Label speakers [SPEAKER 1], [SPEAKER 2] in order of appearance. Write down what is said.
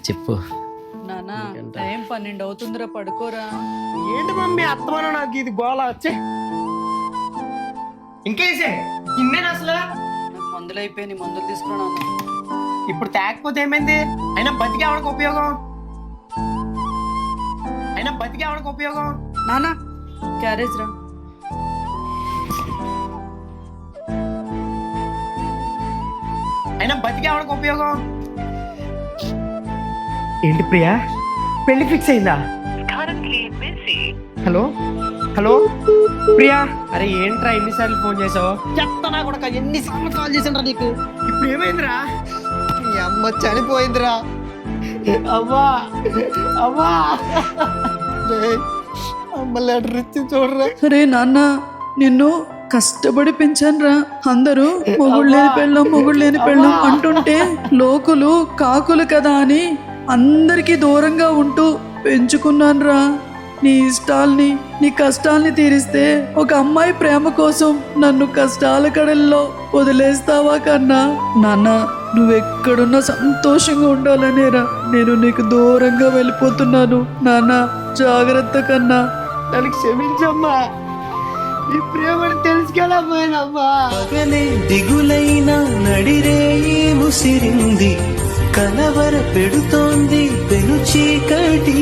[SPEAKER 1] చెప్పు.
[SPEAKER 2] నానా టైం 12 అవుతుందిరా, పడుకోరా.
[SPEAKER 1] ఏంటి మమ్మీ అత్తమాన నాకు ఇది గోళ వచ్చే ఇంకేసే ఇన్నేనా అసలు?
[SPEAKER 2] నాకు మందులు అయిపోయి మందులు తీసుకురా నాన్న.
[SPEAKER 1] ఇప్పుడు తేకపోతే ఏమైంది? అయినా బతికి ఆవిడకి ఉపయోగం,
[SPEAKER 2] నానా క్యారేజ్ రా.
[SPEAKER 1] ఏంటి ప్రియా, పెళ్లి ఫిక్స్ అయిందా? హలో హలో ప్రియా, అరే ఏంట్రా ఎన్నిసార్లు ఫోన్ చేసావు?
[SPEAKER 3] చెప్తానా కూడా ఎన్నిసార్లు కాల్ చేసిండ్రా నీకు?
[SPEAKER 1] ఇప్పుడు ఏమైందిరా?
[SPEAKER 3] మీ అమ్మ చనిపోయిందిరా.
[SPEAKER 1] అవ్వా అవ్వా,
[SPEAKER 3] అమ్మ లెటర్ ఇచ్చి చూడరా.
[SPEAKER 2] అరే నాన్న, నిన్ను కష్టపడి పెంచానురా. అందరూ మొగుడు లేని పెళ్ళం అంటుంటే లోకులు కాకులు కదా అని అందరికీ దూరంగా ఉంటూ పెంచుకున్నానురా. నీ ఇష్టాల్ని నీ కష్టాల్ని తీరిస్తే ఒక అమ్మాయి ప్రేమ కోసం నన్ను కష్టాల కడల్లో వదిలేస్తావా కన్నా? నాన్న, నువ్వెక్కడున్నా సంతోషంగా ఉండాలనేరా నేను నీకు దూరంగా వెళ్ళిపోతున్నాను. నాన్న జాగ్రత్త కన్నా.
[SPEAKER 1] నన్ను క్షమించమ్మా, ఈ ప్రేమను తెలుసుకోలేకపోయినమ్మా.
[SPEAKER 4] పగలే దిగులైన నడిరేయి ముసిరింది, కలవర పెడుతోంది పెను చీకటి.